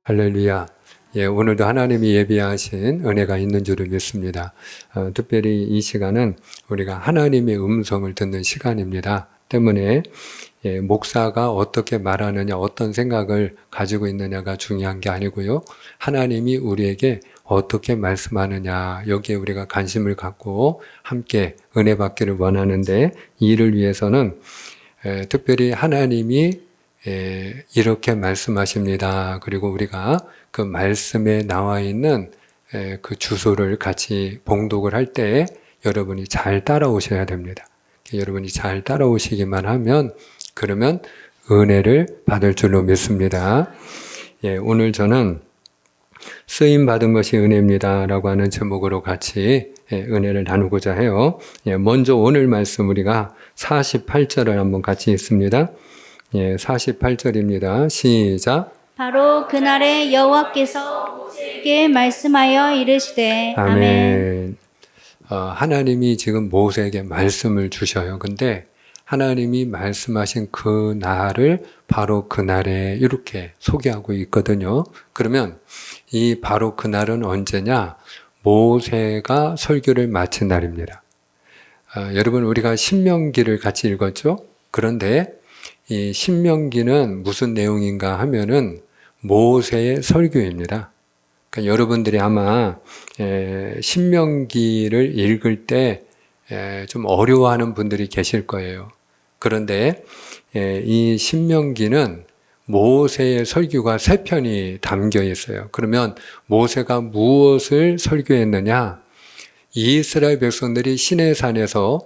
할렐루야. 예, 오늘도 하나님이 예비하신 은혜가 있는 줄을 믿습니다. 특별히 이 시간은 우리가 하나님의 음성을 듣는 시간입니다. 때문에 목사가 어떻게 말하느냐, 어떤 생각을 가지고 있느냐가 중요한 게 아니고요. 하나님이 우리에게 어떻게 말씀하느냐, 여기에 우리가 관심을 갖고 함께 은혜 받기를 원하는데, 이를 위해서는 특별히 하나님이 이렇게 말씀하십니다. 그리고 우리가 그 말씀에 나와 있는 그 주소를 같이 봉독을 할 때 여러분이 잘 따라오셔야 됩니다. 여러분이 잘 따라오시기만 하면 그러면 은혜를 받을 줄로 믿습니다. 오늘 저는 쓰임 받은 것이 은혜입니다 라고 하는 제목으로 같이 은혜를 나누고자 해요. 먼저 오늘 말씀 우리가 48절을 한번 같이 읽습니다. 48절입니다. 시작. 바로 그날에 여호와께서 모세에게 말씀하여 이르시되 아멘. 하나님이 지금 모세에게 말씀을 주셔요. 근데 하나님이 말씀하신 그 날을 바로 그날에 이렇게 소개하고 있거든요. 그러면 이 바로 그날은 언제냐? 모세가 설교를 마친 날입니다. 여러분 우리가 신명기를 같이 읽었죠? 그런데 이 신명기는 무슨 내용인가 하면은 모세의 설교입니다. 그러니까 여러분들이 아마 신명기를 읽을 때 좀 어려워하는 분들이 계실 거예요. 그런데 이 신명기는 모세의 설교가 3편이 담겨 있어요. 그러면 모세가 무엇을 설교했느냐? 이스라엘 백성들이 시내산에서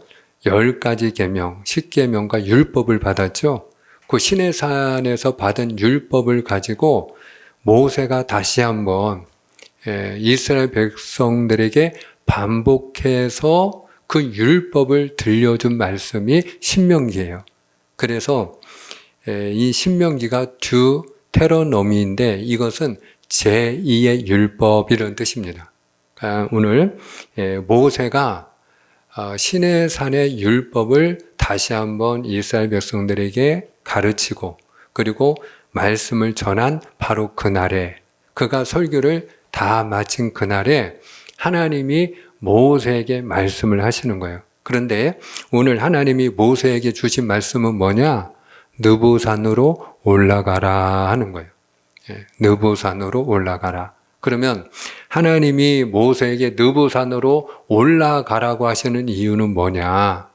10가지 계명, 10계명과 율법을 받았죠. 그 시내산에서 받은 율법을 가지고 모세가 다시 한번 이스라엘 백성들에게 반복해서 그 율법을 들려준 말씀이 신명기예요. 그래서 이 신명기가 듀테로노미인데 이것은 제2의 율법 이런 뜻입니다. 오늘 모세가 시내산의 율법을 다시 한번 이스라엘 백성들에게 가르치고 그리고 말씀을 전한 바로 그날에 그가 설교를 다 마친 그날에 하나님이 모세에게 말씀을 하시는 거예요. 그런데 오늘 하나님이 모세에게 주신 말씀은 뭐냐? 느보산으로 올라가라 하는 거예요. 느보산으로 올라가라. 그러면 하나님이 모세에게 느보산으로 올라가라고 하시는 이유는 뭐냐?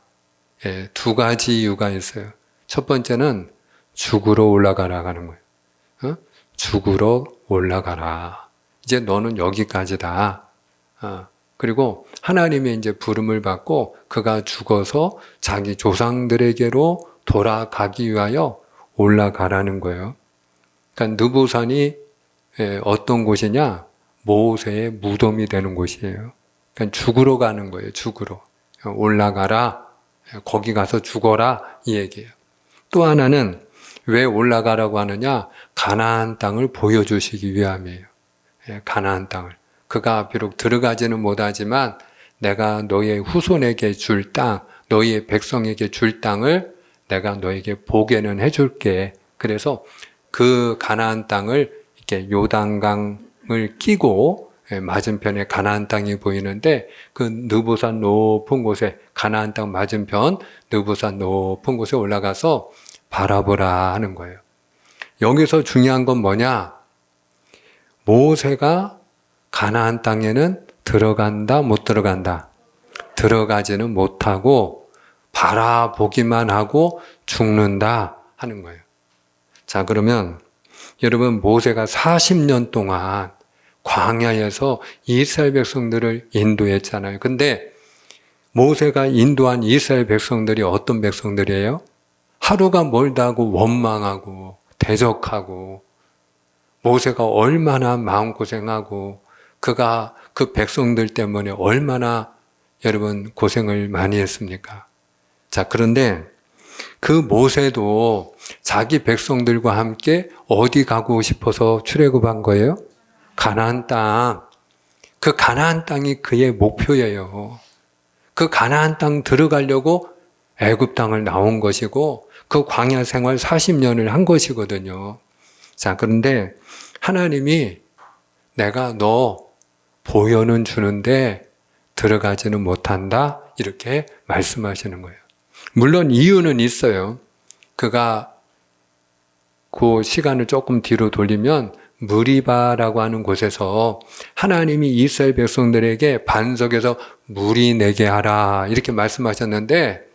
2가지 이유가 있어요. 첫 번째는 죽으러 올라가라 하는 거예요. 죽으러 올라가라. 이제 너는 여기까지다. 그리고 하나님의 이제 부름을 받고 그가 죽어서 자기 조상들에게로 돌아가기 위하여 올라가라는 거예요. 그러니까 느보산이 어떤 곳이냐? 모세의 무덤이 되는 곳이에요. 그러니까 죽으러 가는 거예요. 죽으러. 올라가라. 거기 가서 죽어라. 이 얘기예요. 또 하나는 왜 올라가라고 하느냐? 가나안 땅을 보여주시기 위함이에요. 가나안 땅을. 그가 비록 들어가지는 못하지만 내가 너의 후손에게 줄 땅, 너희의 백성에게 줄 땅을 내가 너에게 보게는 해줄게. 그래서 그 가나안 땅을 이렇게 요단강을 끼고 맞은편에 가나안 땅이 보이는데 그 느보산 높은 곳에 가나안 땅 맞은편 느보산 높은 곳에 올라가서 바라보라 하는 거예요. 여기서 중요한 건 뭐냐? 모세가 가나안 땅에는 들어간다, 못 들어간다? 들어가지는 못하고 바라보기만 하고 죽는다 하는 거예요. 자, 그러면 여러분 모세가 40년 동안 광야에서 이스라엘 백성들을 인도했잖아요. 근데 모세가 인도한 이스라엘 백성들이 어떤 백성들이에요? 하루가 멀다 하고 원망하고 대적하고 모세가 얼마나 마음고생하고 그가 그 백성들 때문에 얼마나 여러분 고생을 많이 했습니까? 자, 그런데 그 모세도 자기 백성들과 함께 어디 가고 싶어서 출애굽한 거예요? 가나안 땅. 그 가나안 땅이 그의 목표예요. 그 가나안 땅 들어가려고 애굽 땅을 나온 것이고 그 광야 생활 40년을 한 것이거든요. 자, 그런데 하나님이 내가 너 보여는 주는데 들어가지는 못한다 이렇게 말씀하시는 거예요. 물론 이유는 있어요. 그가 그 시간을 조금 뒤로 돌리면 무리바라고 하는 곳에서 하나님이 이스라엘 백성들에게 반석에서 물이 내게 하라 이렇게 말씀하셨는데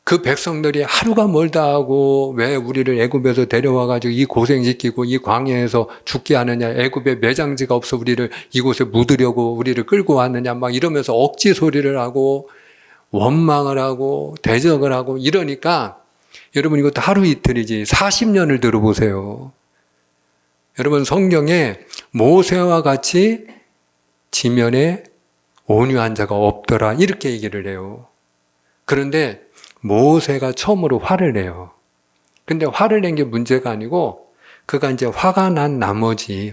그 백성들이 하루가 멀다 하고 왜 우리를 애굽에서 데려와가지고 이 고생시키고 이 광야에서 죽게 하느냐, 애굽에 매장지가 없어 우리를 이곳에 묻으려고 우리를 끌고 왔느냐 막 이러면서 억지 소리를 하고 원망을 하고 대적을 하고 이러니까 여러분 이것도 하루 이틀이지 40년을 들어보세요. 여러분 성경에 모세와 같이 지면에 온유한 자가 없더라 이렇게 얘기를 해요. 그런데 모세가 처음으로 화를 내요. 근데 화를 낸 게 문제가 아니고 그가 이제 화가 난 나머지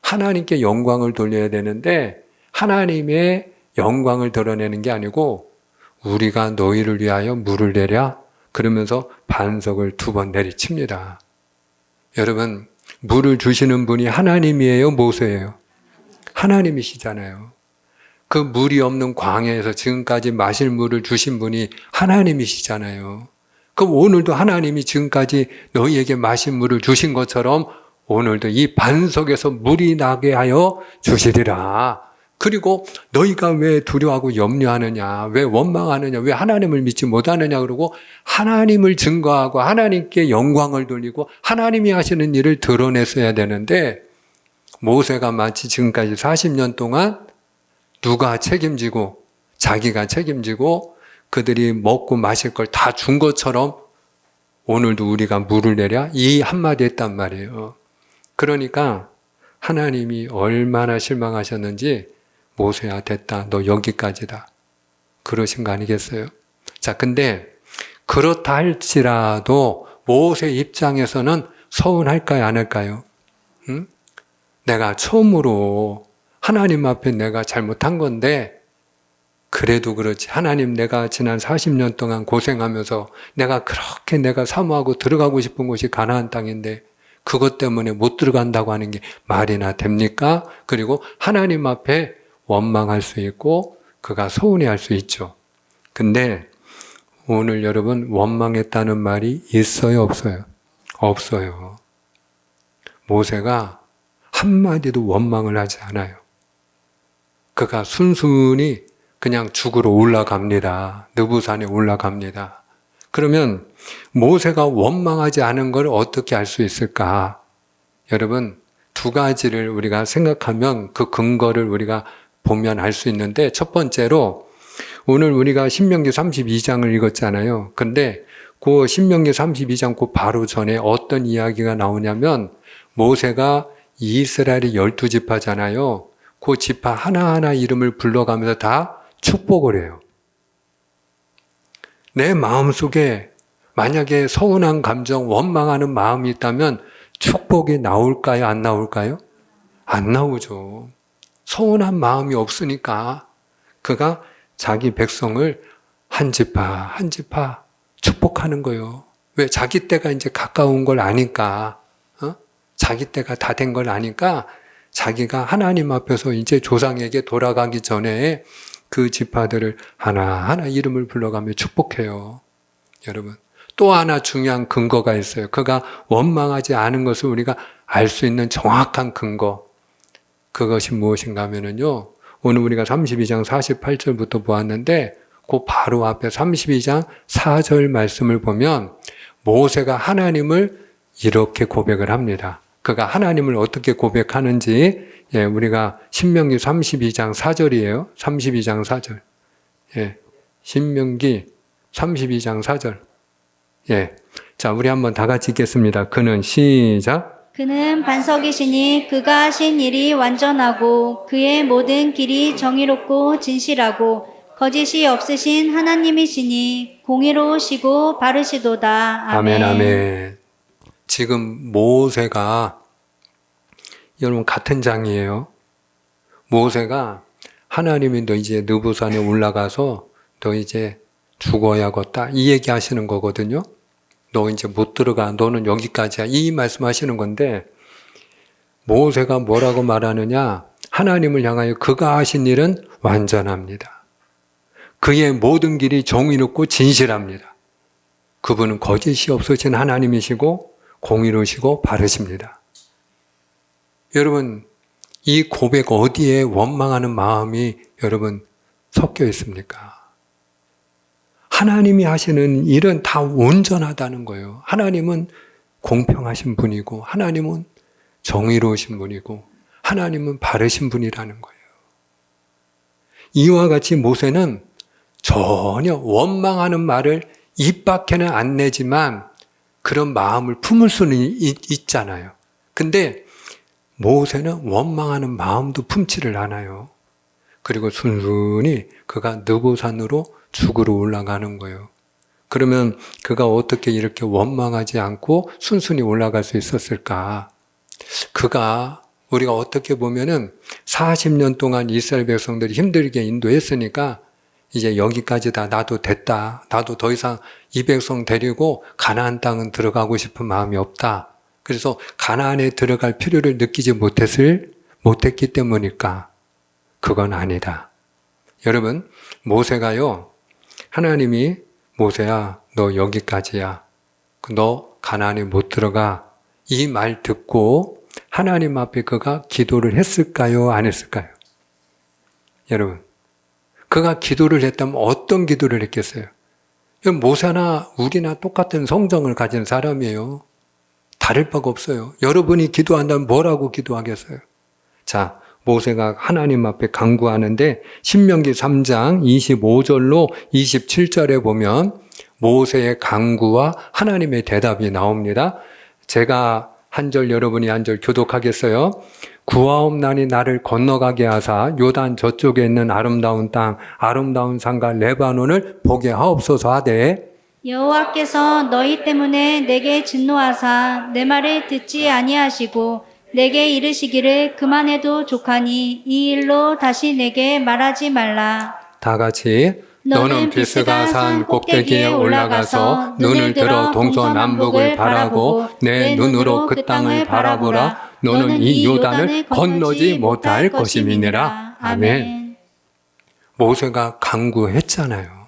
하나님께 영광을 돌려야 되는데 하나님의 영광을 드러내는 게 아니고 우리가 너희를 위하여 물을 내랴 그러면서 반석을 2번 내리칩니다. 여러분 물을 주시는 분이 하나님이에요, 모세예요? 하나님이시잖아요. 그 물이 없는 광야에서 지금까지 마실 물을 주신 분이 하나님이시잖아요. 그럼 오늘도 하나님이 지금까지 너희에게 마실 물을 주신 것처럼 오늘도 이 반석에서 물이 나게 하여 주시리라. 그리고 너희가 왜 두려워하고 염려하느냐, 왜 원망하느냐, 왜 하나님을 믿지 못하느냐 그러고 하나님을 증거하고 하나님께 영광을 돌리고 하나님이 하시는 일을 드러냈어야 되는데 모세가 마치 지금까지 40년 동안 누가 책임지고 자기가 책임지고 그들이 먹고 마실 걸 다 준 것처럼 오늘도 우리가 물을 내랴 이 한마디 했단 말이에요. 그러니까 하나님이 얼마나 실망하셨는지 모세야 됐다 너 여기까지다 그러신 거 아니겠어요? 자 근데 그렇다 할지라도 모세 입장에서는 서운할까요 안 할까요? 응? 내가 처음으로 하나님 앞에 내가 잘못한 건데 그래도 그렇지 하나님 내가 지난 40년 동안 고생하면서 내가 사모하고 들어가고 싶은 곳이 가나안 땅인데 그것 때문에 못 들어간다고 하는 게 말이나 됩니까? 그리고 하나님 앞에 원망할 수 있고 그가 서운해할 수 있죠. 근데 오늘 여러분 원망했다는 말이 있어요 없어요? 없어요. 모세가 한마디도 원망을 하지 않아요. 그가 순순히 그냥 죽으러 올라갑니다. 느부산에 올라갑니다. 그러면 모세가 원망하지 않은 걸 어떻게 알 수 있을까? 여러분 2가지를 우리가 생각하면 그 근거를 우리가 보면 알 수 있는데 첫 번째로 오늘 우리가 신명기 32장을 읽었잖아요. 근데 그 신명기 32장 그 바로 전에 어떤 이야기가 나오냐면 모세가 이스라엘이 12지파잖아요. 그 지파 하나하나 이름을 불러가면서 다 축복을 해요. 내 마음속에 만약에 서운한 감정, 원망하는 마음이 있다면 축복이 나올까요? 안 나올까요? 안 나오죠. 서운한 마음이 없으니까 그가 자기 백성을 한 지파 축복하는 거예요. 왜? 자기 때가 이제 가까운 걸 아니까, 자기 때가 다 된 걸 아니까 자기가 하나님 앞에서 이제 조상에게 돌아가기 전에 그 지파들을 하나하나 이름을 불러가며 축복해요. 여러분, 또 하나 중요한 근거가 있어요. 그가 원망하지 않은 것을 우리가 알 수 있는 정확한 근거. 그것이 무엇인가 하면요. 오늘 우리가 32장 48절부터 보았는데 그 바로 앞에 32장 4절 말씀을 보면 모세가 하나님을 이렇게 고백을 합니다. 그가 하나님을 어떻게 고백하는지 우리가 신명기 32장 4절이에요. 32장 4절. 신명기 32장 4절. 자, 우리 한번 다 같이 읽겠습니다. 그는 시작. 그는 반석이시니 그가 하신 일이 완전하고 그의 모든 길이 정의롭고 진실하고 거짓이 없으신 하나님이시니 공의로우시고 바르시도다. 아멘. 아멘. 지금 모세가 여러분 같은 장이에요. 모세가 하나님이 너 이제 느부산에 올라가서 너 이제 죽어야겠다 이 얘기 하시는 거거든요. 너 이제 못 들어가. 너는 여기까지야. 이 말씀하시는 건데 모세가 뭐라고 말하느냐? 하나님을 향하여 그가 하신 일은 완전합니다. 그의 모든 길이 정의롭고 진실합니다. 그분은 거짓이 없으신 하나님이시고 공의로우시고 바르십니다. 여러분, 이 고백 어디에 원망하는 마음이 여러분 섞여 있습니까? 하나님이 하시는 일은 다 온전하다는 거예요. 하나님은 공평하신 분이고 하나님은 정의로우신 분이고 하나님은 바르신 분이라는 거예요. 이와 같이 모세는 전혀 원망하는 말을 입 밖에는 안 내지만 그런 마음을 품을 수는 있잖아요. 근데 모세는 원망하는 마음도 품지를 않아요. 그리고 순순히 그가 느보산으로 죽으러 올라가는 거예요. 그러면 그가 어떻게 이렇게 원망하지 않고 순순히 올라갈 수 있었을까? 그가 우리가 어떻게 보면은 40년 동안 이스라엘 백성들이 힘들게 인도했으니까 이제 여기까지다. 나도 됐다. 나도 더 이상 이 백성 데리고 가나안 땅은 들어가고 싶은 마음이 없다. 그래서 가나안에 들어갈 필요를 느끼지 못했기 때문일까? 그건 아니다. 여러분, 모세가요, 하나님이 모세야, 너 여기까지야. 너 가나안에 못 들어가. 이 말 듣고 하나님 앞에 그가 기도를 했을까요? 안 했을까요? 여러분, 그가 기도를 했다면 어떤 기도를 했겠어요? 모세나 우리나 똑같은 성정을 가진 사람이에요. 다를 바가 없어요. 여러분이 기도한다면 뭐라고 기도하겠어요? 자, 모세가 하나님 앞에 간구하는데 신명기 3장 25절로 27절에 보면 모세의 간구와 하나님의 대답이 나옵니다. 제가 한 절 여러분이 한 절 교독하겠어요. 구하옵나니 나를 건너가게 하사 요단 저쪽에 있는 아름다운 땅 아름다운 산과 레바논을 보게 하옵소서 하되 여호와께서 너희 때문에 내게 진노하사 내 말을 듣지 아니하시고 내게 이르시기를 그만해도 족하니 이 일로 다시 내게 말하지 말라. 다 같이 너는 비스가 산 꼭대기에 올라가서 눈을 들어 동서남북을 바라고 내 눈으로 그 땅을 바라보라. 너는 이 요단을 건너지 못할 것임이니라. 아멘. 모세가 간구했잖아요.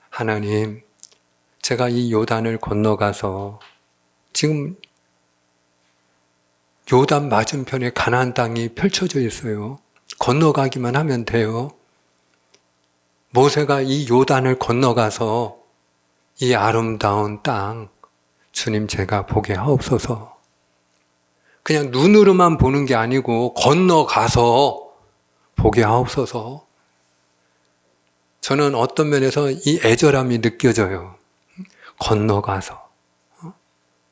하나님, 제가 이 요단을 건너가서 지금 요단 맞은편에 가나안 땅이 펼쳐져 있어요. 건너가기만 하면 돼요. 모세가 이 요단을 건너가서 이 아름다운 땅 주님 제가 보게 하옵소서. 그냥 눈으로만 보는 게 아니고 건너가서 보게 하옵소서. 저는 어떤 면에서 이 애절함이 느껴져요.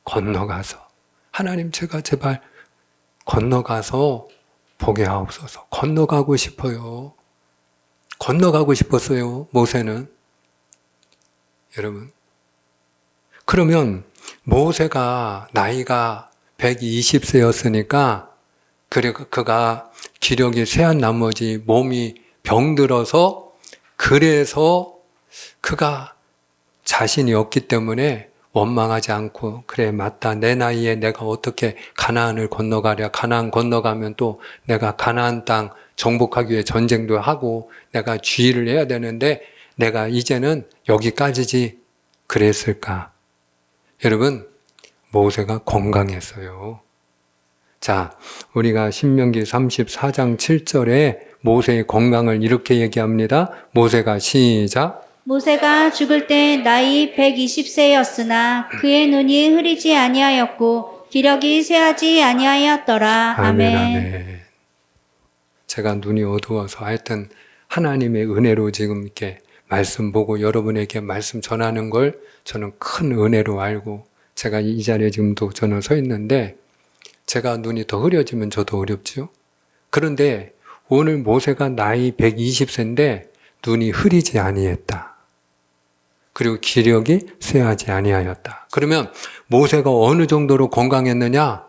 건너가서 하나님 제가 제발 건너가서 보게 하옵소서. 건너가고 싶어요. 건너가고 싶었어요. 모세는. 여러분, 그러면 모세가 나이가 120세였으니까 그가 기력이 쇠한 나머지 몸이 병들어서 그래서 그가 자신이 없기 때문에 원망하지 않고 그래 맞다 내 나이에 내가 어떻게 가나안을 건너가랴. 가나안 건너가면 또 내가 가나안 땅 정복하기 위해 전쟁도 하고 내가 주의를 해야 되는데 내가 이제는 여기까지지 그랬을까? 여러분, 모세가 건강했어요. 자, 우리가 신명기 34장 7절에 모세의 건강을 이렇게 얘기합니다. 모세가 시작. 모세가 죽을 때 나이 120세였으나 그의 눈이 흐리지 아니하였고 기력이 쇠하지 아니하였더라. 아멘, 아멘. 제가 눈이 어두워서 하여튼 하나님의 은혜로 지금 이렇게 말씀 보고 여러분에게 말씀 전하는 걸 저는 큰 은혜로 알고 제가 이 자리에 지금도 저는 서 있는데 제가 눈이 더 흐려지면 저도 어렵죠. 그런데 오늘 모세가 나이 120세인데 눈이 흐리지 아니했다. 그리고 기력이 쇠하지 아니하였다. 그러면 모세가 어느 정도로 건강했느냐?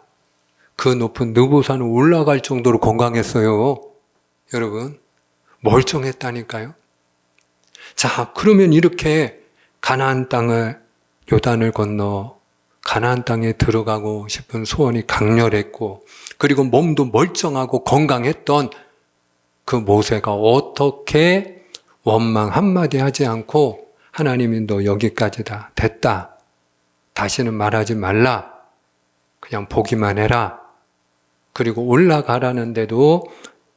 그 높은 느보산을 올라갈 정도로 건강했어요. 여러분, 멀쩡했다니까요. 자, 그러면 이렇게 가나안 땅을 요단을 건너 가나안 땅에 들어가고 싶은 소원이 강렬했고, 그리고 몸도 멀쩡하고 건강했던 그 모세가 어떻게 원망 한마디 하지 않고 하나님이 너 여기까지다, 됐다, 다시는 말하지 말라, 그냥 보기만 해라, 그리고 올라가라는데도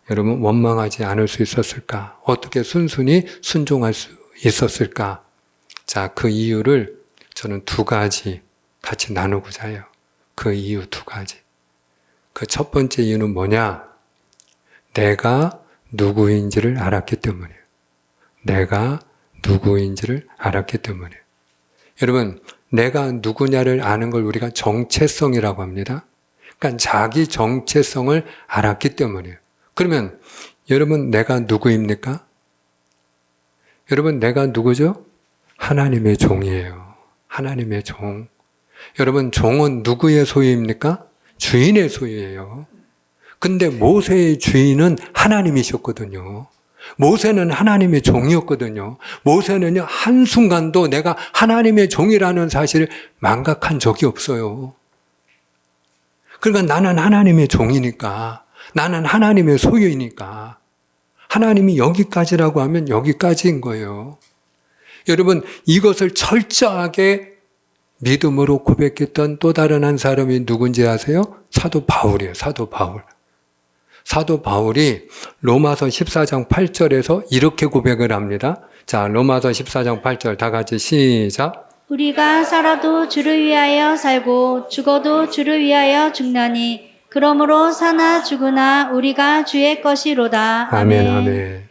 여러분 원망하지 않을 수 있었을까? 어떻게 순순히 순종할 수 있었을까? 자, 그 이유를 저는 두 가지 같이 나누고자 해요. 그 이유 두 가지. 그 첫 번째 이유는 뭐냐? 내가 누구인지를 알았기 때문이에요. 내가 누구인지를 알았기 때문이에요. 여러분, 내가 누구냐를 아는 걸 우리가 정체성이라고 합니다. 그러니까 자기 정체성을 알았기 때문이에요. 그러면 여러분, 내가 누구입니까? 여러분, 내가 누구죠? 하나님의 종이에요. 하나님의 종. 여러분, 종은 누구의 소유입니까? 주인의 소유예요. 근데 모세의 주인은 하나님이셨거든요. 모세는 하나님의 종이었거든요. 모세는요, 한순간도 내가 하나님의 종이라는 사실을 망각한 적이 없어요. 그러니까 나는 하나님의 종이니까, 나는 하나님의 소유이니까, 하나님이 여기까지라고 하면 여기까지인 거예요. 여러분, 이것을 철저하게 믿음으로 고백했던 또 다른 한 사람이 누군지 아세요? 사도 바울이에요. 사도 바울. 사도 바울이 로마서 14장 8절에서 이렇게 고백을 합니다. 자, 로마서 14장 8절 다 같이 시작. 우리가 살아도 주를 위하여 살고 죽어도 주를 위하여 죽나니 그러므로 사나 죽으나 우리가 주의 것이로다. 아멘, 아멘.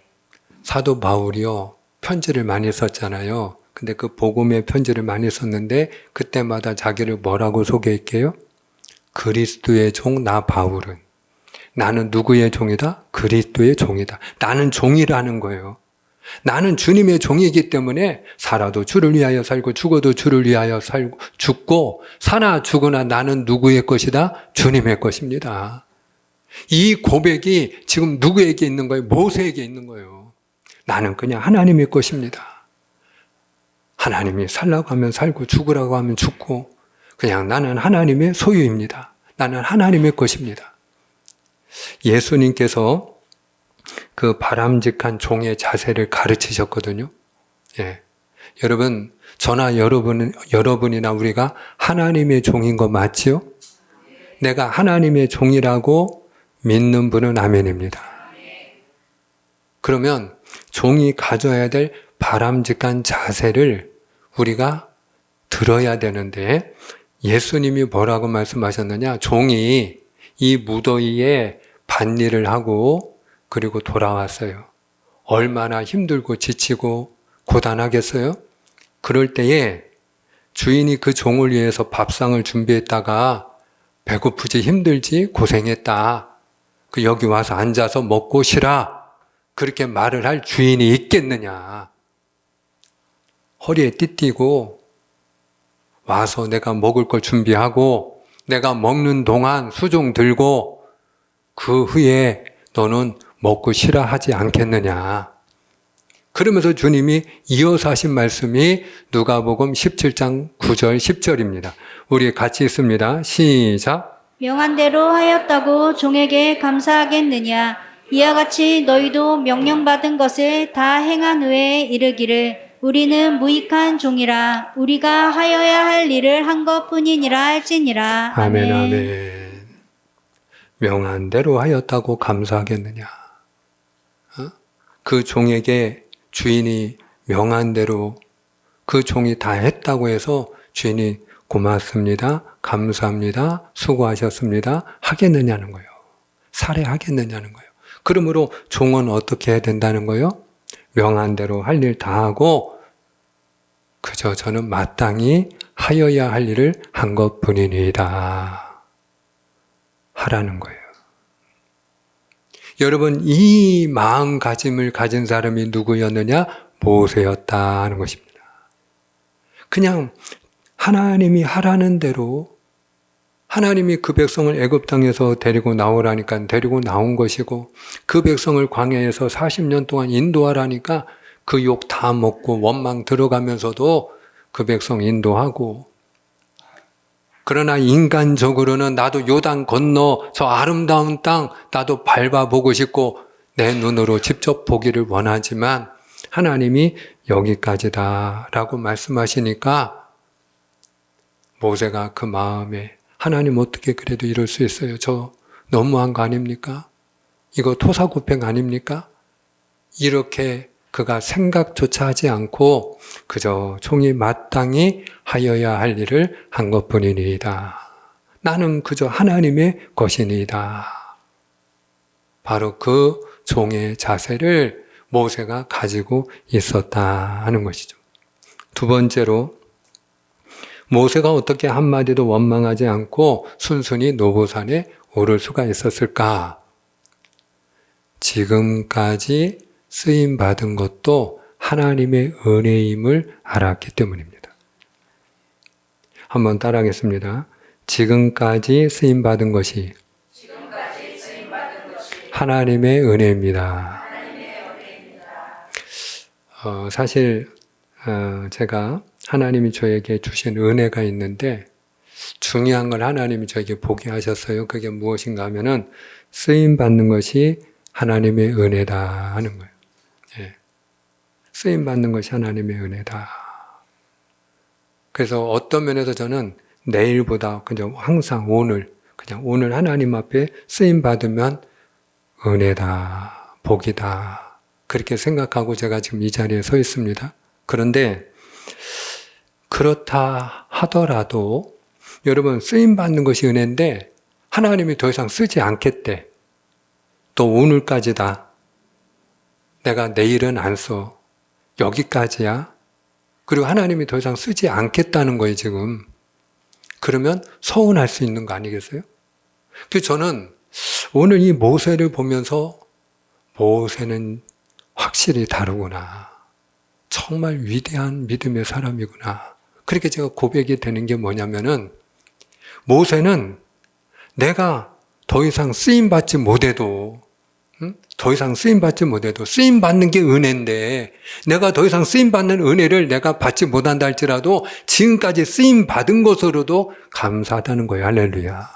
사도 바울이요, 편지를 많이 썼잖아요. 근데 그 복음의 편지를 많이 썼는데 그때마다 자기를 뭐라고 소개할게요? 그리스도의 종 나 바울은. 나는 누구의 종이다? 그리스도의 종이다. 나는 종이라는 거예요. 나는 주님의 종이기 때문에 살아도 주를 위하여 살고 죽어도 주를 위하여 살고 죽고 사나 죽으나 나는 누구의 것이다? 주님의 것입니다. 이 고백이 지금 누구에게 있는 거예요? 모세에게 있는 거예요. 나는 그냥 하나님의 것입니다. 하나님이 살라고 하면 살고 죽으라고 하면 죽고 그냥 나는 하나님의 소유입니다. 나는 하나님의 것입니다. 예수님께서 그 바람직한 종의 자세를 가르치셨거든요. 예. 여러분, 저나 여러분이나 우리가 하나님의 종인 거 맞지요? 내가 하나님의 종이라고 믿는 분은 아멘입니다. 그러면 종이 가져야 될 바람직한 자세를 우리가 들어야 되는데 예수님이 뭐라고 말씀하셨느냐? 종이 이 무더위에 밭일을 하고 그리고 돌아왔어요. 얼마나 힘들고 지치고 고단하겠어요? 그럴 때에 주인이 그 종을 위해서 밥상을 준비했다가 배고프지 힘들지 고생했다. 그 여기 와서 앉아서 먹고 쉬라. 그렇게 말을 할 주인이 있겠느냐. 허리에 띠띠고 와서 내가 먹을 걸 준비하고 내가 먹는 동안 수종 들고 그 후에 너는 먹고 쉬라 하지 않겠느냐. 그러면서 주님이 이어서 하신 말씀이 누가복음 17장 9절 10절입니다. 우리 같이 읽습니다. 시작. 명한 대로 하였다고 종에게 감사하겠느냐. 이와 같이 너희도 명령받은 것을 다 행한 후에 이르기를 우리는 무익한 종이라 우리가 하여야 할 일을 한 것뿐이니라 할지니라. 아멘, 아멘. 명한 대로 하였다고 감사하겠느냐. 그 종에게 주인이 명한 대로 그 종이 다 했다고 해서 주인이 고맙습니다, 감사합니다, 수고하셨습니다 하겠느냐는 거예요. 살해하겠느냐는 거예요. 그러므로 종은 어떻게 해야 된다는 거예요? 명한 대로 할 일 다 하고 그저 저는 마땅히 하여야 할 일을 한 것뿐이니이다 하라는 거예요. 여러분, 이 마음가짐을 가진 사람이 누구였느냐? 모세였다 하는 것입니다. 그냥 하나님이 하라는 대로 하나님이 그 백성을 애굽 땅에서 데리고 나오라니까 데리고 나온 것이고 그 백성을 광야에서 40년 동안 인도하라니까 그 욕 다 먹고 원망 들어가면서도 그 백성 인도하고, 그러나 인간적으로는 나도 요단 건너 저 아름다운 땅 나도 밟아보고 싶고 내 눈으로 직접 보기를 원하지만 하나님이 여기까지다라고 말씀하시니까 모세가 그 마음에 하나님 어떻게 그래도 이럴 수 있어요? 저 너무한 거 아닙니까? 이거 토사구팽 아닙니까? 이렇게 그가 생각조차 하지 않고 그저 종이 마땅히 하여야 할 일을 한 것뿐이니이다. 나는 그저 하나님의 것이니이다. 바로 그 종의 자세를 모세가 가지고 있었다 하는 것이죠. 두 번째로 모세가 어떻게 한마디도 원망하지 않고 순순히 노보산에 오를 수가 있었을까? 지금까지 쓰임받은 것도 하나님의 은혜임을 알았기 때문입니다. 한번 따라하겠습니다. 지금까지 쓰임받은 것이 하나님의 은혜입니다. 사실 제가 하나님이 저에게 주신 은혜가 있는데 중요한 걸 하나님이 저에게 보게 하셨어요. 그게 무엇인가 하면은 쓰임받는 것이 하나님의 은혜다 하는 거예요. 예. 쓰임받는 것이 하나님의 은혜다. 그래서 어떤 면에서 저는 내일보다 그냥 항상 그냥 오늘 하나님 앞에 쓰임받으면 은혜다, 복이다. 그렇게 생각하고 제가 지금 이 자리에 서 있습니다. 그런데 그렇다 하더라도 여러분 쓰임받는 것이 은혜인데 하나님이 더 이상 쓰지 않겠대. 또 오늘까지다. 내가 내일은 안 써. 여기까지야. 그리고 하나님이 더 이상 쓰지 않겠다는 거예요, 지금. 그러면 서운할 수 있는 거 아니겠어요? 그래서 저는 오늘 이 모세를 보면서 모세는 확실히 다르구나. 정말 위대한 믿음의 사람이구나. 그렇게 제가 고백이 되는 게 뭐냐면은 모세는 내가 더 이상 쓰임받지 못해도 쓰임받는 게 은혜인데 내가 더 이상 쓰임받는 은혜를 내가 받지 못한다 할지라도 지금까지 쓰임받은 것으로도 감사하다는 거예요. 할렐루야.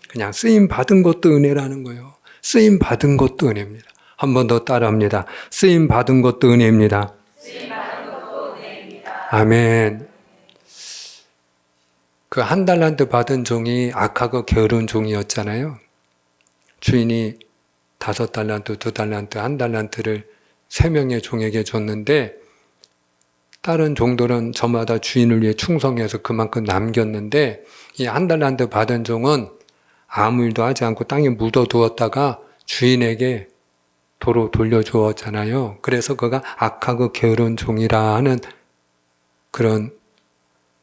그냥 쓰임받은 것도 은혜라는 거예요. 쓰임받은 것도 은혜입니다. 한 번 더 따라합니다. 쓰임받은 것도 은혜입니다. 아멘. 그 한 달란트 받은 종이 악하고 게으른 종이었잖아요. 주인이 5달란트, 2달란트, 1달란트를 3명의 종에게 줬는데 다른 종들은 저마다 주인을 위해 충성해서 그만큼 남겼는데 이 1달란트 받은 종은 아무 일도 하지 않고 땅에 묻어두었다가 주인에게 도로 돌려주었잖아요. 그래서 그가 악하고 게으른 종이라 하는 그런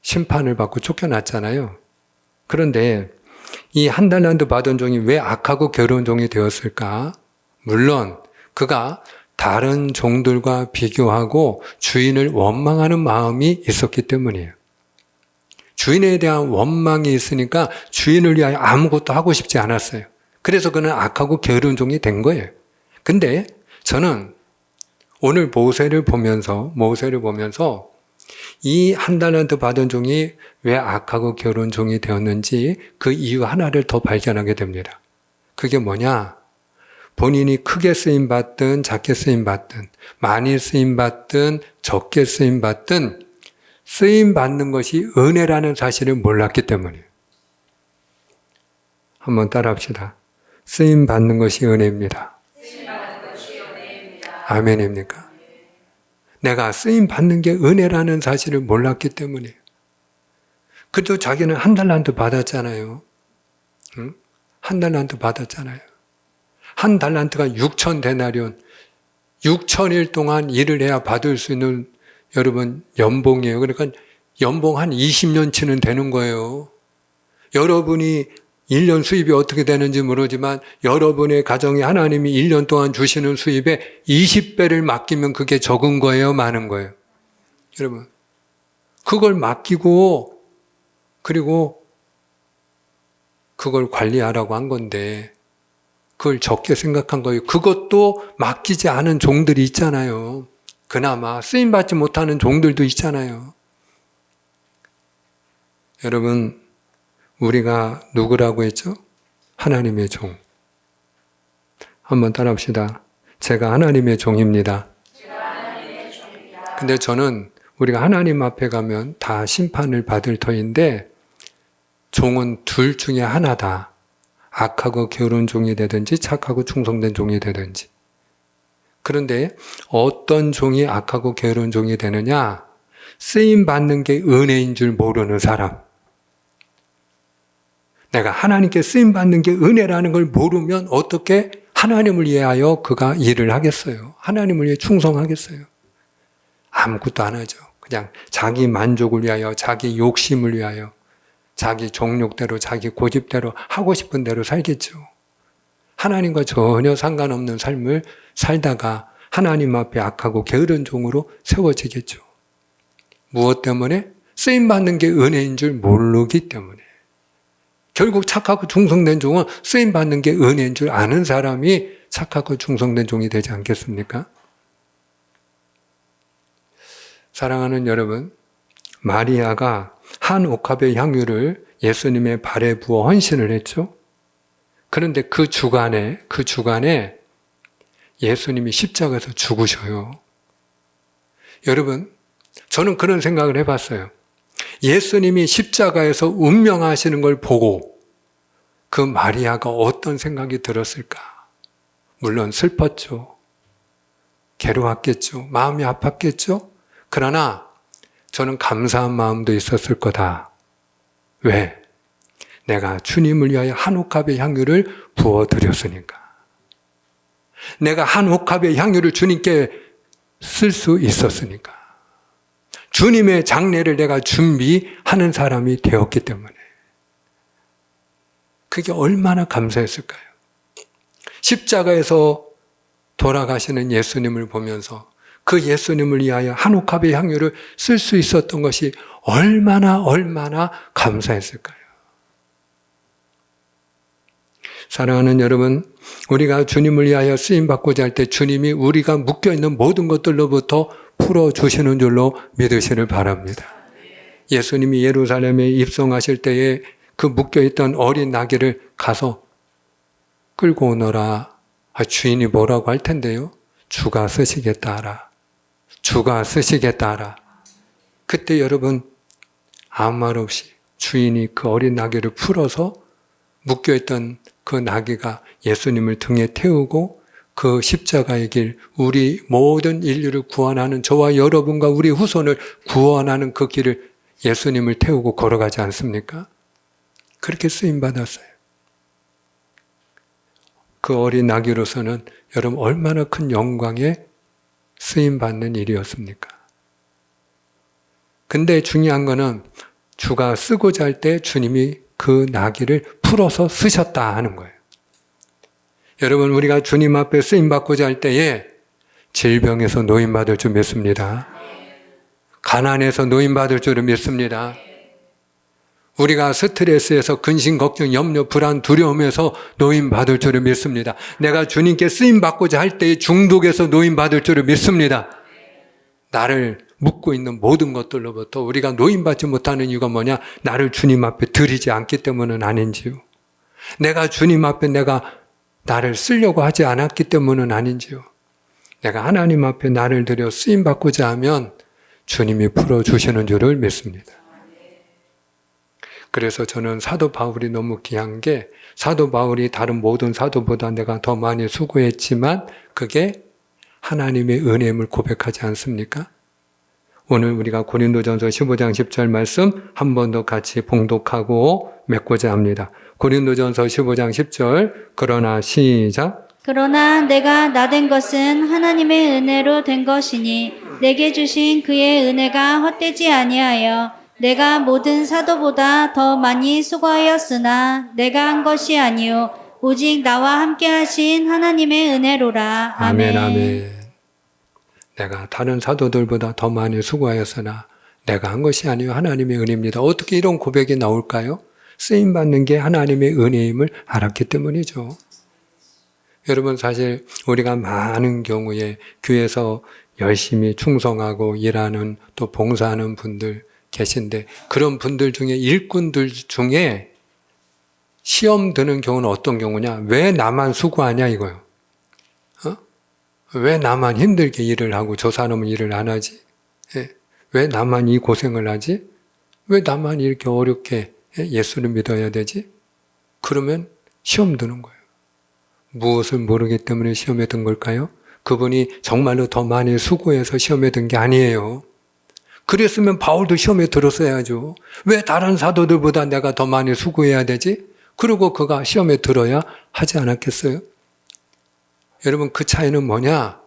심판을 받고 쫓겨났잖아요. 그런데 이 1달란트 받은 종이 왜 악하고 게으른 종이 되었을까? 물론 그가 다른 종들과 비교하고 주인을 원망하는 마음이 있었기 때문이에요. 주인에 대한 원망이 있으니까 주인을 위하여 아무것도 하고 싶지 않았어요. 그래서 그는 악하고 게으른 종이 된 거예요. 근데 저는 오늘 모세를 보면서 이 1달란트 받은 종이 왜 악하고 게으른 종이 되었는지 그 이유 하나를 더 발견하게 됩니다. 그게 뭐냐? 본인이 크게 쓰임받든 작게 쓰임받든 많이 쓰임받든 적게 쓰임받든 쓰임받는 것이 은혜라는 사실을 몰랐기 때문이에요. 한번 따라합시다. 쓰임받는 것이 은혜입니다. 아멘입니까? 내가 쓰임받는 게 은혜라는 사실을 몰랐기 때문이에요. 그래도 자기는 1달란트 받았잖아요. 응? 1달란트 받았잖아요. 1달란트가 6,000데나리온, 6,000일 동안 일을 해야 받을 수 있는 여러분 연봉이에요. 그러니까 연봉 한 20년치는 되는 거예요. 여러분이 1년 수입이 어떻게 되는지 모르지만 여러분의 가정에 하나님이 1년 동안 주시는 수입의 20배를 맡기면 그게 적은 거예요, 많은 거예요. 여러분, 그걸 맡기고 그리고 그걸 관리하라고 한 건데 그걸 적게 생각한 거예요. 그것도 맡기지 않은 종들이 있잖아요. 그나마 쓰임받지 못하는 종들도 있잖아요. 여러분, 우리가 누구라고 했죠? 하나님의 종. 한번 따라합시다. 제가 하나님의 종입니다. 근데 저는 우리가 하나님 앞에 가면 다 심판을 받을 터인데 종은 둘 중에 하나다. 악하고 게으른 종이 되든지 착하고 충성된 종이 되든지. 그런데 어떤 종이 악하고 게으른 종이 되느냐? 쓰임 받는 게 은혜인 줄 모르는 사람. 내가 하나님께 쓰임 받는 게 은혜라는 걸 모르면 어떻게 하나님을 위하여 그가 일을 하겠어요? 하나님을 위해 충성하겠어요? 아무것도 안 하죠. 그냥 자기 만족을 위하여, 자기 욕심을 위하여, 자기 종욕대로, 자기 고집대로 하고 싶은 대로 살겠죠. 하나님과 전혀 상관없는 삶을 살다가 하나님 앞에 악하고 게으른 종으로 세워지겠죠. 무엇 때문에? 쓰임받는 게 은혜인 줄 모르기 때문에. 결국 착하고 충성된 종은 쓰임받는 게 은혜인 줄 아는 사람이 착하고 충성된 종이 되지 않겠습니까? 사랑하는 여러분, 마리아가 한 옥합의 향유를 예수님의 발에 부어 헌신을 했죠. 그런데 그 주간에 예수님이 십자가에서 죽으셔요. 여러분, 저는 그런 생각을 해봤어요. 예수님이 십자가에서 운명하시는 걸 보고 그 마리아가 어떤 생각이 들었을까? 물론 슬펐죠. 괴로웠겠죠. 마음이 아팠겠죠. 그러나 저는 감사한 마음도 있었을 거다. 왜? 내가 주님을 위하여 한 옥합의 향유를 부어드렸으니까. 내가 한 옥합의 향유를 주님께 쓸 수 있었으니까. 주님의 장례를 내가 준비하는 사람이 되었기 때문에. 그게 얼마나 감사했을까요? 십자가에서 돌아가시는 예수님을 보면서 그 예수님을 위하여 한 옥합의 향유를 쓸 수 있었던 것이 얼마나 감사했을까요? 사랑하는 여러분, 우리가 주님을 위하여 쓰임받고자 할 때 주님이 우리가 묶여있는 모든 것들로부터 풀어주시는 줄로 믿으시를 바랍니다. 예수님이 예루살렘에 입성하실 때에 그 묶여있던 어린 나귀를 가서 끌고 오너라. 주인이 뭐라고 할 텐데요? 주가 쓰시겠다 하라. 주가 쓰시겠다 하라. 그때 여러분 아무 말 없이 주인이 그 어린 나귀를 풀어서 묶여있던 그 나귀가 예수님을 등에 태우고 그 십자가의 길, 우리 모든 인류를 구원하는 저와 여러분과 우리 후손을 구원하는 그 길을 예수님을 태우고 걸어가지 않습니까? 그렇게 쓰임받았어요. 그 어린 나귀로서는 여러분 얼마나 큰 영광에 쓰임받는 일이었습니까? 근데 중요한 거는 주가 쓰고자 할 때 주님이 그 나귀를 풀어서 쓰셨다 하는 거예요. 여러분, 우리가 주님 앞에 쓰임받고자 할 때에 질병에서 노임받을 줄 믿습니다. 가난에서 노임받을 줄을 믿습니다. 우리가 스트레스에서 근심, 걱정, 염려, 불안, 두려움에서 노임받을 줄을 믿습니다. 내가 주님께 쓰임받고자 할 때에 중독에서 노임받을 줄을 믿습니다. 나를 묶고 있는 모든 것들로부터 우리가 노임받지 못하는 이유가 뭐냐? 나를 주님 앞에 드리지 않기 때문은 아닌지요. 내가 주님 앞에 나를 쓰려고 하지 않았기 때문은 아닌지요. 내가 하나님 앞에 나를 드려 쓰임받고자 하면 주님이 풀어주시는 줄을 믿습니다. 그래서 저는 사도 바울이 너무 귀한 게 사도 바울이 다른 모든 사도보다 내가 더 많이 수고했지만 그게 하나님의 은혜임을 고백하지 않습니까? 오늘 우리가 고린도전서 15장 10절 말씀 한 번 더 같이 봉독하고 맺고자 합니다. 고린도전서 15장 10절 그러나 시작. 그러나 내가 나된 것은 하나님의 은혜로 된 것이니 내게 주신 그의 은혜가 헛되지 아니하여 내가 모든 사도보다 더 많이 수고하였으나 내가 한 것이 아니요 오직 나와 함께 하신 하나님의 은혜로라. 아멘. 아멘. 내가 다른 사도들보다 더 많이 수고하였으나 내가 한 것이 아니요 하나님의 은혜입니다. 어떻게 이런 고백이 나올까요? 쓰임받는 게 하나님의 은혜임을 알았기 때문이죠. 여러분, 사실 우리가 많은 경우에 교회에서 열심히 충성하고 일하는 또 봉사하는 분들 계신데 그런 분들 중에 일꾼들 중에 시험 드는 경우는 어떤 경우냐? 왜 나만 수고하냐 이거요. 왜 나만 힘들게 일을 하고 저 사람은 일을 안 하지? 예. 왜 나만 이 고생을 하지? 왜 나만 이렇게 어렵게 예수를 믿어야 되지? 그러면 시험 드는 거예요. 무엇을 모르기 때문에 시험에 든 걸까요? 그분이 정말로 더 많이 수고해서 시험에 든 게 아니에요. 그랬으면 바울도 시험에 들었어야죠. 왜 다른 사도들보다 내가 더 많이 수고해야 되지? 그리고 그가 시험에 들어야 하지 않았겠어요? 여러분 그 차이는 뭐냐?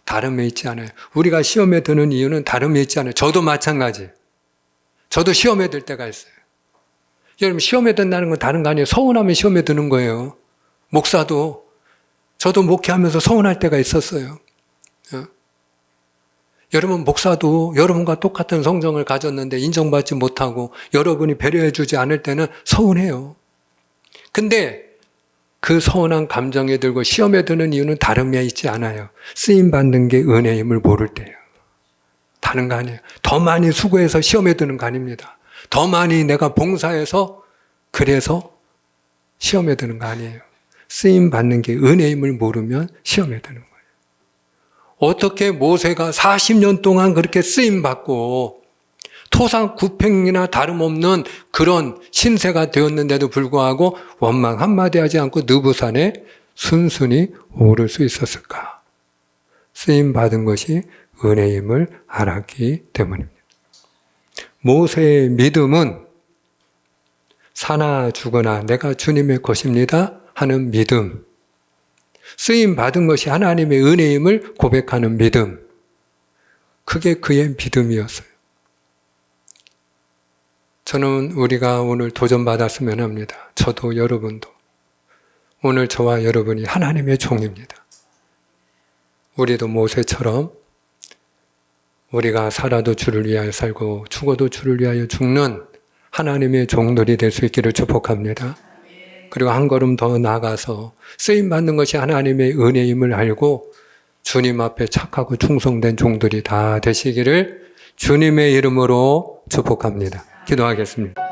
다름에 있지 않아요. 우리가 시험에 드는 이유는 다름에 있지 않아요. 저도 마찬가지. 저도 시험에 들 때가 있어요. 여러분 시험에 든다는 건 다른 거 아니에요. 서운하면 시험에 드는 거예요. 목사도 저도 목회하면서 서운할 때가 있었어요. 여러분 목사도 여러분과 똑같은 성정을 가졌는데 인정받지 못하고 여러분이 배려해 주지 않을 때는 서운해요. 근데 그 서운한 감정에 들고 시험에 드는 이유는 다름에 있지 않아요. 쓰임받는 게 은혜임을 모를 때예요. 다른 거 아니에요. 더 많이 수고해서 시험에 드는 거 아닙니다. 더 많이 내가 봉사해서 그래서 시험에 드는 거 아니에요. 쓰임받는 게 은혜임을 모르면 시험에 드는 거예요. 어떻게 모세가 40년 동안 그렇게 쓰임받고 토상구팽이나 다름없는 그런 신세가 되었는데도 불구하고 원망 한마디 하지 않고 느부산에 순순히 오를 수 있었을까? 쓰임받은 것이 은혜임을 알았기 때문입니다. 모세의 믿음은 사나 죽으나 내가 주님의 것입니다 하는 믿음, 쓰임받은 것이 하나님의 은혜임을 고백하는 믿음, 그게 그의 믿음이었어요. 저는 우리가 오늘 도전받았으면 합니다. 저도 여러분도. 오늘 저와 여러분이 하나님의 종입니다. 우리도 모세처럼 우리가 살아도 주를 위하여 살고 죽어도 주를 위하여 죽는 하나님의 종들이 될 수 있기를 축복합니다. 그리고 한 걸음 더 나아가서 쓰임받는 것이 하나님의 은혜임을 알고 주님 앞에 착하고 충성된 종들이 다 되시기를 주님의 이름으로 축복합니다. 기도하겠습니다.